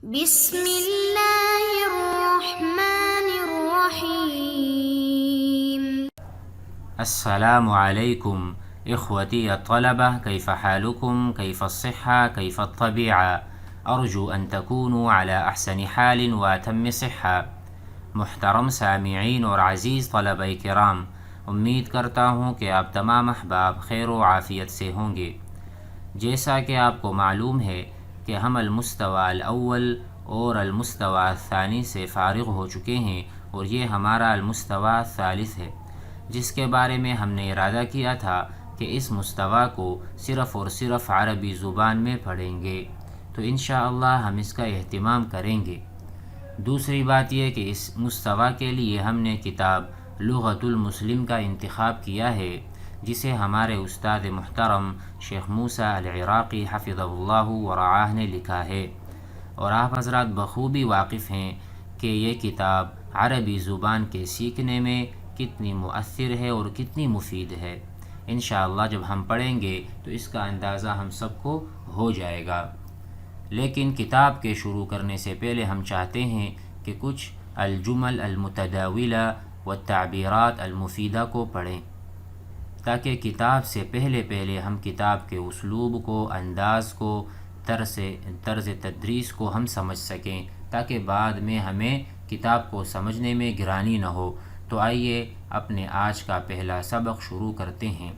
बिस्मिल्लाहिर्रहमानिर्रहीम। अस्सलामु अलैकुम इख्वती अत्तलबा, कैफ़ हालुकुम, कैफ़ अस्सिह्हा, कैफ़ अत्तबीआ, अर्जू अन तकूनू अला अहसनि हालिन व अतम्मि सिह्हा। मुहतरम सामिईन और अज़ीज़ तलबा किराम, उम्मीद करता हूँ कि आप तमाम अहबाब खैर व आफ़ियत से होंगे। जैसा कि आपको मालूम है कि हम अल-मुस्तवा अल-अव्वल और अल-मुस्तवा अल-सानी से फ़ारिग़ हो चुके हैं और ये हमारा अल-मुस्तवा अल-सालिस है, जिसके बारे में हमने इरादा किया था कि इस मुस्तवा को सिर्फ़ और सिर्फ़ अरबी ज़ुबान में पढ़ेंगे, तो इंशाअल्लाह हम इसका एहतिमाम करेंगे। दूसरी बात यह कि इस मुस्तवा के लिए हमने किताब लुग़तुल मुस्लिम का इंतख़ाब किया है, जिसे हमारे उस्ताद मुहतरम शेख मूसा अल-इराक़ी हफ़िज़हुल्लाहु व रआह ने लिखा है, और आप हज़रात बख़ूबी वाक़िफ़ हैं कि ये किताब अरबी ज़ुबान के सीखने में कितनी मुअस्सिर है और कितनी मुफ़ीद है। इंशाअल्लाह जब हम पढ़ेंगे तो इसका अंदाज़ा हम सबको हो जाएगा। लेकिन किताब के शुरू करने से पहले हम चाहते हैं कि कुछ अल-जुमल अल-मुतदाविला व ताबीरात अल-मुफ़ीदा को पढ़ें, ताकि किताब से पहले हम किताब के उसलूब को, अंदाज़ को, तर्ज़ तदरीस को हम समझ सकें, ताकि बाद में हमें किताब को समझने में गिरानी न हो। तो आइए अपने आज का पहला सबक शुरू करते हैं।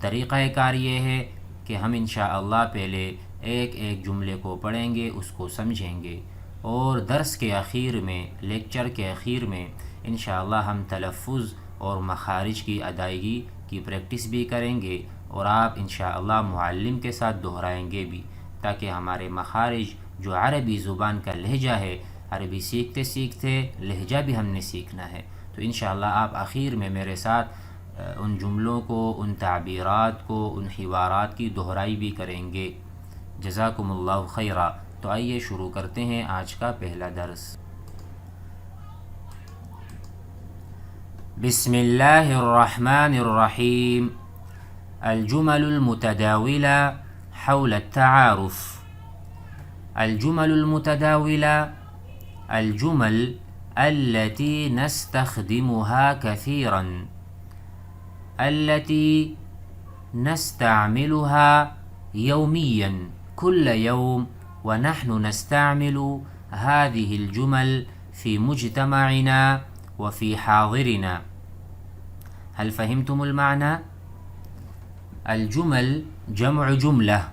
तरीक़ा कार ये है कि हम इंशाअल्लाह पहले एक एक जुमले को पढ़ेंगे, उसको समझेंगे, और दर्स के अख़ीर में, लेक्चर के अख़ीर में इंशाअल्लाह हम तलफ़्फ़ुज़ और मखारिज की अदायगी की प्रैक्टिस भी करेंगे, और आप इंशाअल्लाह मुअल्लिम के साथ दोहराएंगे भी, ताकि हमारे मखारिज जो अरबी ज़ुबान का लहजा है, अरबी सीखते सीखते लहजा भी हमने सीखना है। तो इंशाअल्लाह आप आखिर में मेरे साथ उन जुमलों को, उन ताबीरात को, उन हिवारात की दोहराई भी करेंगे। जज़ाकुमुल्लाहु खैरा। तो आइए शुरू करते हैं आज का पहला दर्स। बिस्मिल्लाहिर्रहमानिर्रहीम। अल-जुमलुल मुतदाविला हौल अत-तआरुफ़। अल-जुमलुल मुतदाविला, अल-जुमल अल्लती नस्तख़दिमुहा कसीरन, अल्लती नस्तअमिलुहा यौमियन कुल्ल यौम व नहनु नस्तअमिलु हाज़िहिल जुमल फ़ी मुज्तमअना व फ़ी हाज़िरिना। हल फ़हिमतुमुल माना? अल-जुमल जम्अ जुमला,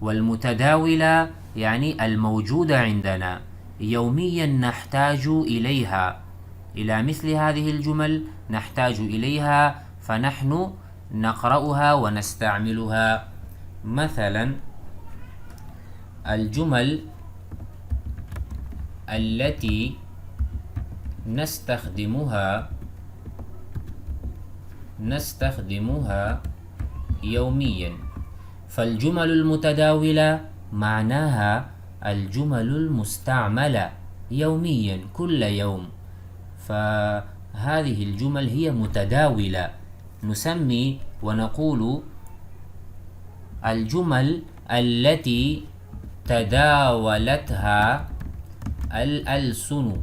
वल-मुतदाविला यानी अल-मौजूदा इंदना, यौमियन नहताजु इलैहा, इला मिस्लि हाज़िहिल जुमल नहताजु इलैहा फ़नहनु नक़रउहा व नस्तअमिलुहा। मसलन अल-जुमल अल्लती नस्तख़दिमुहा यौमियन, फ़ल-जुमलुल मुतदाविला मानाहा अल-जुमलुल मुस्तअमला यौमियन कुल्ल यौम, फ़हाज़िहिल जुमल हिय मुतदाविला। नुसम्मी व नक़ूलु अल-जुमल अल्लती तदावलतहा अल-अलसुनु।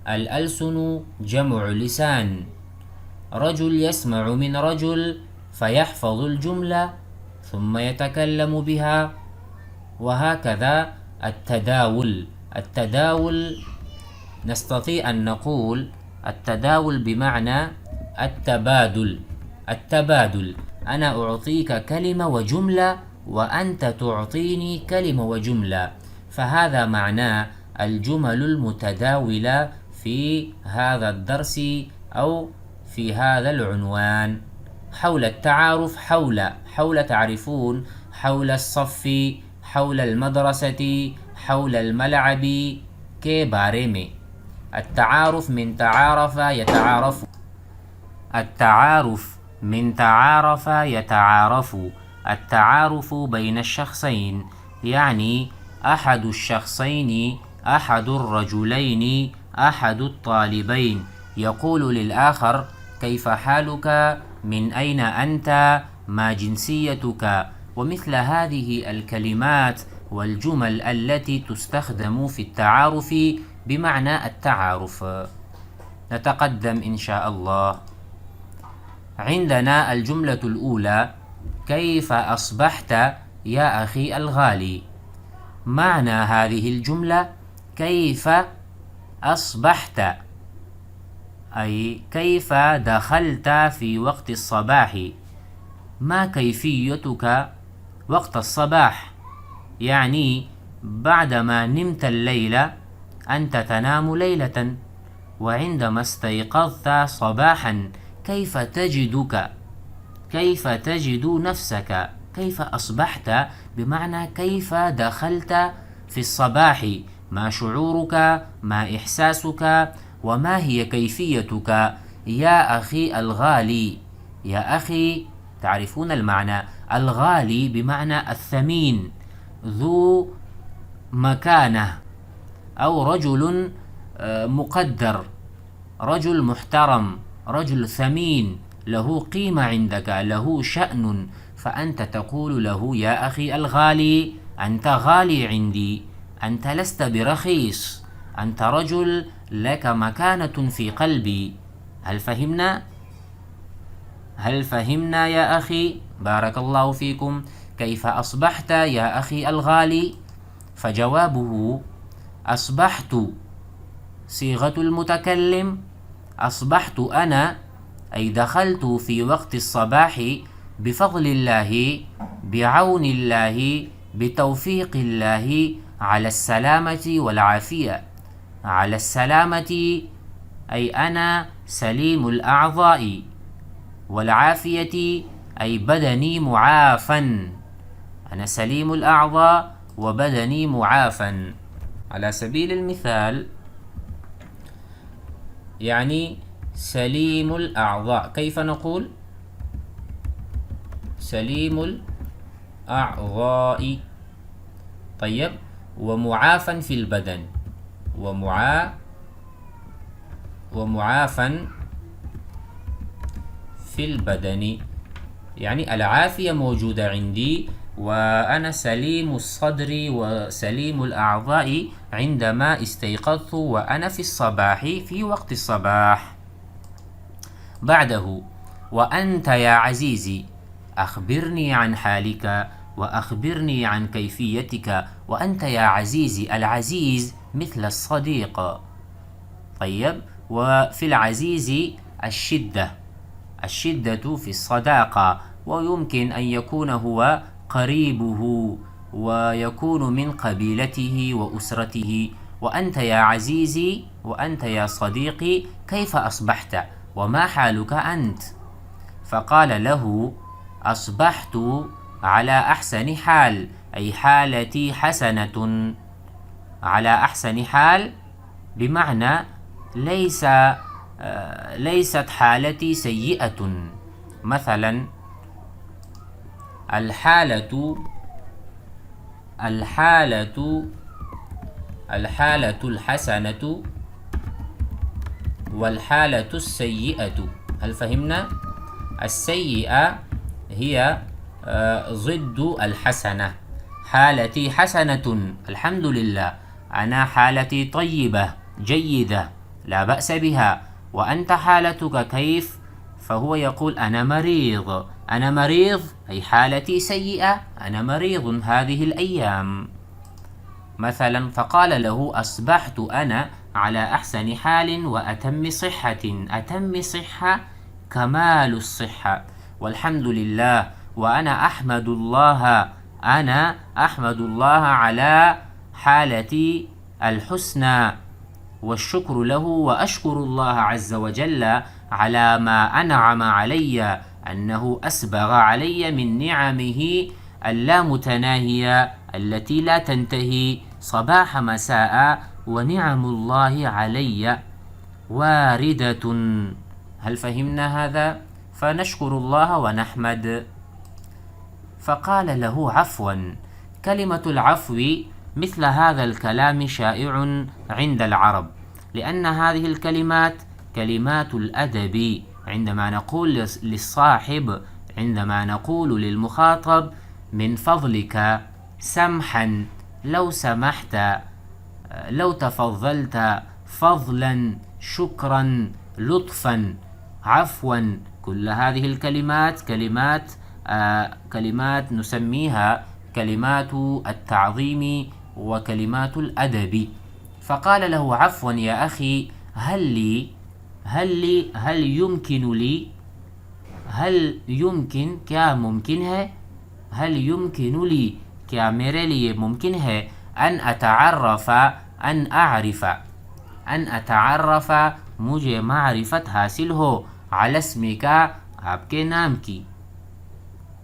अल-अलसुनु जम्अ लिसान, रजुल यस्मअ मिन रजुल फ़यहफ़ज़ुल जुमला सुम्मा यतकल्लमु बिहा, वहकज़ा अत्तदावुल। अत्तदावुल नस्तती अन नक़ूल अत्तदावुल बिमअना अत्तबादुल। अत्तबादुल, अना उअतीका कलिमा व जुमला व अंत तुअतीनी कलिमा व जुमला, फ़हाज़ा मअना अल-जुमलुल मुतदाविला फ़ी हाज़ा अद-दर्सी औ फ़ी हाज़ा अल-उन्वान। हौल अत-तआरुफ़, हौल तारिफ़ून, हौल अस-सफ़्फ़ी, हौल अल-मदरसती, हौल अल-मलअबी के बारे में। अत-तआरुफ़ मिन तआरफ़ा यतआरफ़ु, अत-तआरुफ़ मिन तआरफ़ा यतआरफ़ु, अत-तआरुफ़ु बैन अश-शख़्सैन यानी अहदु अश-शख़्सैनि, अहदु अर्रजुलैनि, अहदु अत-तालिबैन यक़ूलु लिल-आख़र कैफ़ हालुका, मिन ऐन अंत, मा जिन्सियतुका, वमिस्ल हाज़िहि अल-कलिमात والجمل التي تستخدم في التعارف بمعنى التعارف. نتقدم إن شاء الله. عندنا الجملة الأولى: كيف أصبحت يا أخي الغالي؟ معنى هذه الجملة: كيف أصبحت، أي كيف دخلت في وقت الصباح، ما كيفيتك وقت الصباح؟ يعني بعدما نمت الليلة أنت تنام ليلة، وعندما استيقظت صباحا كيف تجدك؟ كيف تجد نفسك؟ كيف أصبحت بمعنى كيف دخلت في الصباح، ما شعورك، ما إحساسك، وما هي كيفيتك يا أخي الغالي. يا أخي تعرفون المعنى، الغالي بمعنى الثمين، ذو مكانة، أو رجل مقدر، رجل محترم، رجل ثمين، له قيمة عندك، له شأن، فأنت تقول له يا أخي الغالي، أنت غالي عندي، أنت لست برخيص، أنت رجل لك مكانة في قلبي. هل فهمنا؟ هل فهمنا يا أخي؟ بارك الله فيكم. كيف أصبحت يا أخي الغالي؟ فجوابه: أصبحت صيغة المتكلم، أصبحت أنا، أي دخلت في وقت الصباح بفضل الله، بعون الله، بتوفيق الله، على السلامة والعافية. على السلامة أي أنا سليم الأعضاء، والعافية أي بدني معافى، أنا سليم الأعضاء وبدني معافى. على سبيل المثال، يعني سليم الأعضاء، كيف نقول؟ سليم الأعضاء. طيب، ومعافى في البدن، ومعافى في البدن، يعني العافية موجودة عندي، وأنا سليم الصدر وسليم الأعضاء عندما استيقظت وأنا في الصباح، في وقت الصباح. بعده: وأنت يا عزيزي، أخبرني عن حالك وأخبرني عن كيفيتك. وأنت يا عزيزي، العزيز مثل الصديق. طيب، وفي العزيز الشدة في الصداقة، ويمكن أن يكون هو قريبه ويكون من قبيلته وأسرته. وأنت يا عزيزي، وأنت يا صديقي، كيف أصبحت وما حالك أنت؟ فقال له: أصبحت على أحسن حال، أي حالتي حسنة. على أحسن حال بمعنى ليست حالتي سيئة. مثلا الحالة الحسنة والحالة السيئة. هل فهمنا؟ السيئة هي ضد الحسنة. حالتي حسنة، الحمد لله، أنا حالتي طيبة جيدة لا بأس بها. وأنت حالتك كيف؟ فهو يقول: أنا مريض. أنا مريض أي حالتي سيئة، أنا مريض هذه الأيام. مثلا، فقال له: أصبحت أنا على أحسن حال وأتم صحة. أتم صحة، كمال الصحة، والحمد لله، وأنا أحمد الله على حالتي الحسنى، والشكر له، وأشكر الله عز وجل على ما أنعم علي، أنه أسبغ علي من نعمه اللامتناهية التي لا تنتهي صباح مساء، ونعم الله علي واردة. هل فهمنا هذا؟ فنشكر الله ونحمد. فقال له: عفوا. كلمة العفو مثل هذا الكلام شائع عند العرب، لأن هذه الكلمات كلمات الأدب. عندما نقول للصاحب، عندما نقول للمخاطب: من فضلك، سمحا، لو سمحت، لو تفضلت، فضلا، شكرا، لطفا، عفوا. كل هذه الكلمات كلمات نسميها كلمات التعظيم وكلمات الأدب. فقال له: عفوا يا أخي، هل يمكن لي، هل يمكن، क्या मुमकिन है، هل يمكن لي، क्या मेरे लिए मुमकिन है، أن أتعرف، أن أتعرف، मुझे معرفت हासिल हो، على اسمك، आपके नाम की.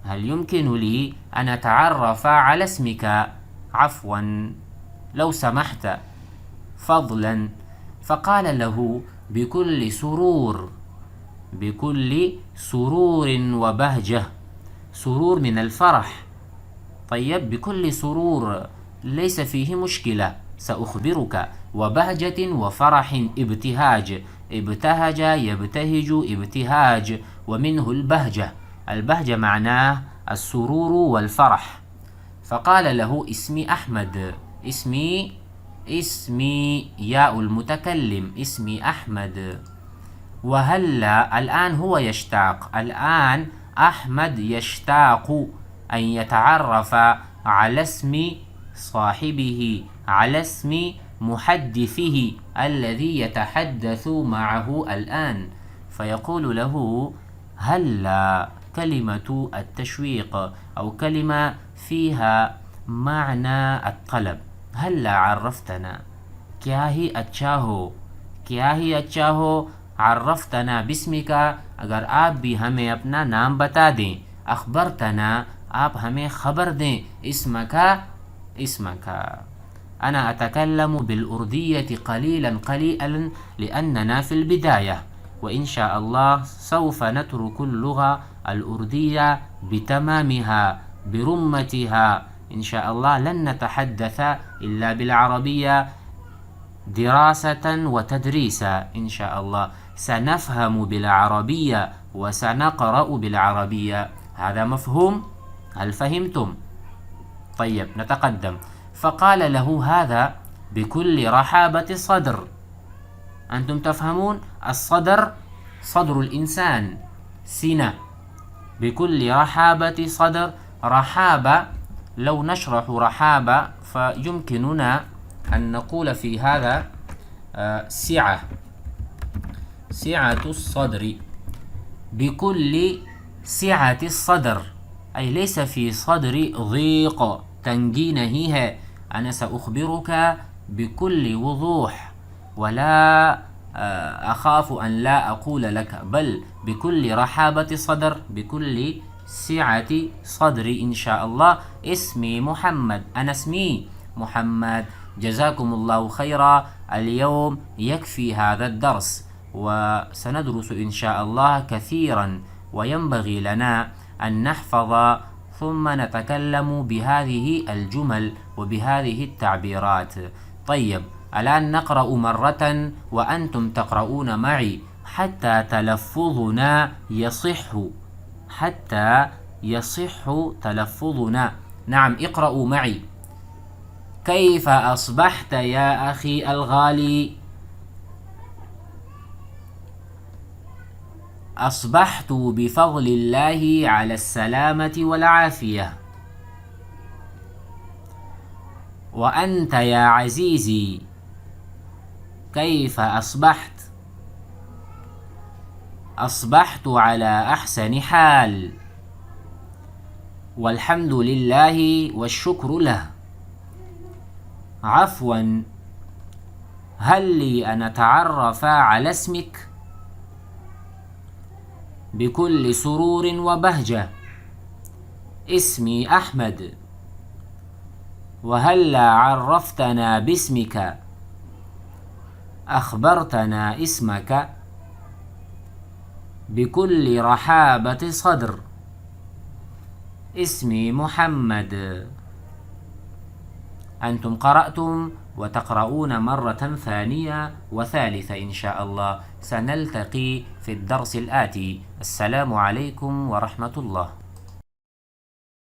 هل يمكن لي أن أتعرف على اسمك؟ عفوا، لو سمحت، فضلا. فقال له بكل سرور، بكل سرور وبهجة. سرور من الفرح. طيب، بكل سرور ليس فيه مشكلة، سأخبرك. وبهجة وفرح، ابتهاج، ابتهج، يبتهج، ابتهاج، ومنه البهجة. البهجة معناه السرور والفرح. فقال له: اسمي أحمد، اسمي ياء المتكلم، اسمي أحمد. وهلا، الآن هو يشتاق، الآن أحمد يشتاق أن يتعرف على اسم صاحبه، على اسم محدثه الذي يتحدث معه الآن. فيقول له: هلا، كلمة التشويق أو كلمة فيها معنى الطلب. هلا عرفتنا، क्या ही अच्छा हो، क्या ही अच्छा हो، عرفتنا باسمك، अगर आप भी हमें अपना नाम बता दें। अखबरतना, आप हमें खबर दें। اسمك. أنا أتكلم بالأردية قليلا قليلا لأننا في البداية، وإن شاء الله سوف نترك اللغة الأردية بتمامها برمتها. إن شاء الله لن نتحدث إلا بالعربية دراسة وتدريسا. إن شاء الله سنفهم بالعربية وسنقرأ بالعربية. هذا مفهوم؟ هل فهمتم؟ طيب، نتقدم. فقال له هذا بكل رحابة صدر. أنتم تفهمون؟ الصدر صدر الإنسان، سنة. بكل رحابة صدر. رحابة، لو نشرح رحابة فيمكننا أن نقول في هذا سعة، سعة الصدر. بكل سعة الصدر، أي ليس في صدري ضيق، تنجي नहीं है. أنا سأخبرك بكل وضوح، ولا أخاف أن لا أقول لك، بل بكل رحابة صدر، بكل سعة صدري إن شاء الله. اسمي محمد، أنا اسمي محمد. جزاكم الله خيرا. اليوم يكفي هذا الدرس، وسندرس إن شاء الله كثيرا، وينبغي لنا أن نحفظ ثم نتكلم بهذه الجمل وبهذه التعبيرات. طيب، الآن نقرأ مرة وأنتم تقرؤون معي حتى تلفظنا يصح، حتى يصح تلفظنا. نعم، اقرأوا معي. كيف أصبحت يا أخي الغالي؟ أصبحت بفضل الله على السلامة والعافية. وأنت يا عزيزي كيف أصبحت؟ أصبحت على أحسن حال، والحمد لله والشكر له. عفوا، هل لي أن أتعرف على اسمك؟ بكل سرور وبهجة. اسمي أحمد. وهلا عرفتنا باسمك، أخبرتنا اسمك. بكل رحابة صدر. اسمي محمد. أنتم قرأتم وتقرؤون مرة ثانية وثالثة إن شاء الله. سنلتقي في الدرس الآتي. السلام عليكم ورحمة الله.